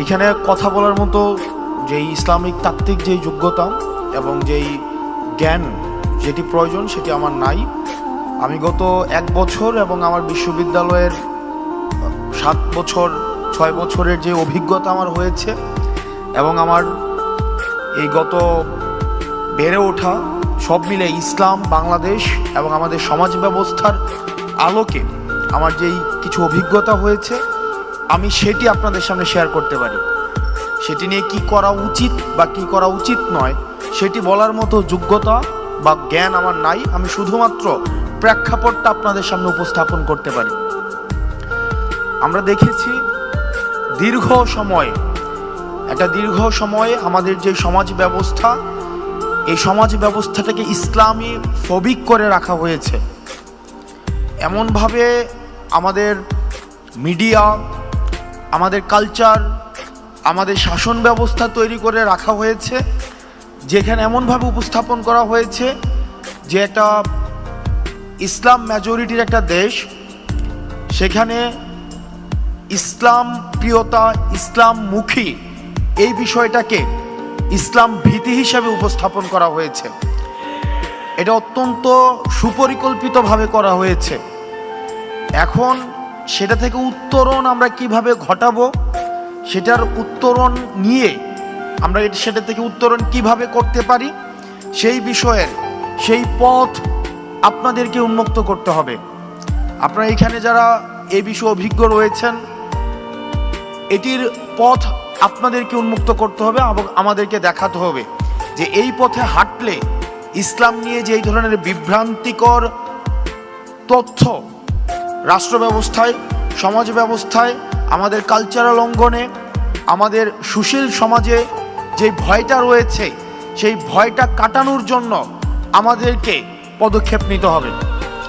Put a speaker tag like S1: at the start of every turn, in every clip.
S1: এখানে কথা বলার মতো যেই ইসলামিক তাত্ত্বিক যেই যোগ্যতা এবং যেই জ্ঞান যেটি প্রয়োজন সেটি আমার নাই। আমি গত 1 বছর এবং আমার বিশ্ববিদ্যালয়ের 7 বছর 6 বছরের যে অভিজ্ঞতা আমার হয়েছে এবং আমার এই গত বেড়ে ওঠা সব মিলে ইসলাম, বাংলাদেশ এবং আমাদের সমাজ ব্যবস্থার আলোকে আমার যেই কিছু অভিজ্ঞতা হয়েছে আমি সেটি আপনাদের সামনে শেয়ার করতে পারি। সেটি নিয়ে কি করা উচিত বা কি করা উচিত নয় সেটি বলার মতো যোগ্যতা বা জ্ঞান আমার নাই। আমি শুধুমাত্র প্রেক্ষাপটটা আপনাদের সামনে উপস্থাপন করতে পারি। আমরা দেখেছি দীর্ঘ সময় আমাদের যে সমাজ ব্যবস্থা, এই সমাজ ব্যবস্থাটাকে ইসলামী ফবিক করে রাখা হয়েছে। এমনভাবে আমাদের মিডিয়া, আমাদের কালচার, আমাদের শাসন ব্যবস্থা তৈরি করে রাখা হয়েছে, যেখানে এমনভাবে উপস্থাপন করা হয়েছে যে একটা ইসলাম মেজরিটির একটা দেশ, সেখানে ইসলাম প্রিয়তা, ইসলাম মুখী এই বিষয়টাকে ইসলাম ভীতি হিসাবে উপস্থাপন করা হয়েছে। এটা অত্যন্ত সুপরিকল্পিতভাবে করা হয়েছে। এখন সেটা থেকে উত্তরণ আমরা কিভাবে ঘটাবো, সেটার উত্তরণ নিয়ে আমরা সেটা থেকে উত্তরণ কিভাবে করতে পারি সেই বিষয়ের সেই পথ আপনাদেরকে উন্মুক্ত করতে হবে। আপনারা এখানে যারা এই বিষয়ে অভিজ্ঞ রয়েছেন, এটির পথ আপনাদেরকে উন্মুক্ত করতে হবে এবং আমাদেরকে দেখাতে হবে যে এই পথে হাঁটলে ইসলাম নিয়ে যে এই ধরনের বিভ্রান্তিকর তথ্য রাষ্ট্র ব্যবস্থায়, সমাজ ব্যবস্থায়, আমাদের কালচারাল অঙ্গনে, আমাদের সুশীল সমাজে যে ভয়টা রয়েছে সেই ভয়টা কাটানোর জন্য আমাদেরকে পদক্ষেপ নিতে হবে।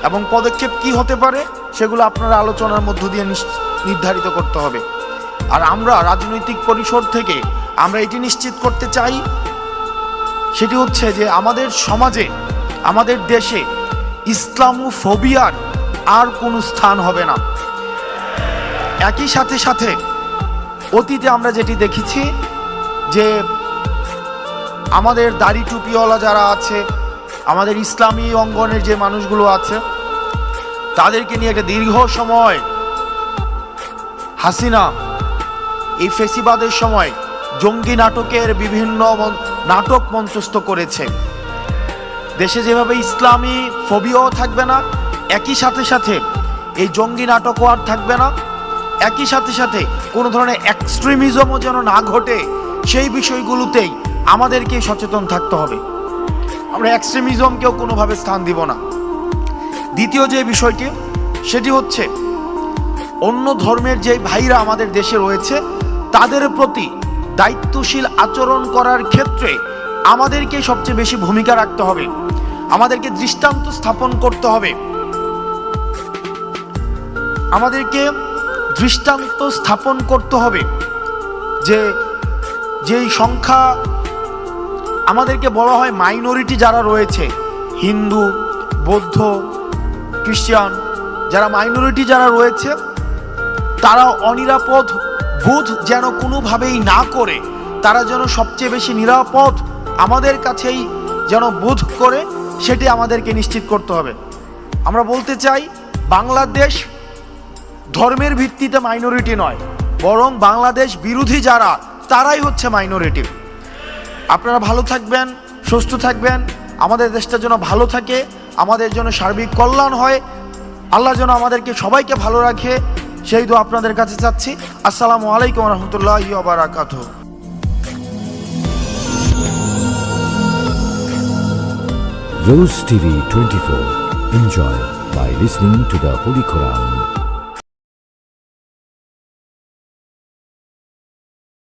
S1: এবং পদক্ষেপ কি হতে পারে সেগুলো আপনারা আলোচনার মধ্য দিয়ে নির্ধারিত করতে হবে। আর আমরা রাজনৈতিক পরিসর থেকে আমরা এটি নিশ্চিত করতে চাই, সেটি হচ্ছে যে আমাদের সমাজে, আমাদের দেশে ইসলামোফোবিয়ার আর কোনো স্থান হবে না। একই সাথে অতীতে আমরা যেটি দেখেছি যে আমাদের দাড়ি টুপিওয়ালা যারা আছে, আমাদের ইসলামী অঙ্গনের যে মানুষগুলো আছে, তাদেরকে নিয়ে একটা দীর্ঘ সময় হাসিনা এই ফেসিবাদের সময় জঙ্গি নাটকের বিভিন্ন নাটক মঞ্চস্থ করেছে। দেশে যেভাবে ইসলামী ফোবিয়াও থাকবে না, একই সাথে এই জঙ্গি নাটকও আর থাকবে না। একই সাথে কোনো ধরনের এক্সট্রিমিজমও যেন না ঘটে সেই বিষয়গুলোতেই আমাদেরকে সচেতন থাকতে হবে। আমরা এক্সট্রিমিজমকেও কোনোভাবে স্থান দিব না। দ্বিতীয় যে বিষয়টি সেটি হচ্ছে অন্য ধর্মের যে ভাইরা আমাদের দেশে রয়েছে তাদের প্রতি দায়িত্বশীল আচরণ করার ক্ষেত্রে আমাদেরকে সবচেয়ে বেশি ভূমিকা রাখতে হবে। আমাদেরকে দৃষ্টান্ত স্থাপন করতে হবে। আমাদেরকে দৃষ্টান্ত স্থাপন করতে হবে যে যেই সংখ্যা আমাদেরকে বলা হয় মাইনরিটি যারা রয়েছে, হিন্দু, বৌদ্ধ, খ্রিস্টান, যারা মাইনরিটি যারা রয়েছে তারা অনিরাপদ বোধ যেন কোনোভাবেই না করে, তারা যেন সবচেয়ে বেশি নিরাপদ আমাদের কাছেই যেন বোধ করে, সেটি আমাদেরকে নিশ্চিত করতে হবে। আমরা বলতে চাই বাংলাদেশ ধর্মের ভিত্তিতে মাইনরিটি নয়, বরং বাংলাদেশ বিরোধী যারা তারাই হচ্ছে মাইনরিটি। আপনারা ভালো থাকবেন, সুস্থ থাকবেন, আমাদের দেশটা যেন ভালো থাকে, আমাদের জন্য সার্বিক কল্যাণ হয়, আল্লাহ যেন আমাদেরকে সবাইকে ভালো রাখে, সেই দোয়া আপনাদের কাছে চাচ্ছি। আসসালামু আলাইকুম ওয়া রাহমাতুল্লাহি ওয়া বারাকাতুহু।
S2: Rose TV 24. Enjoy by listening to the Holy Quran.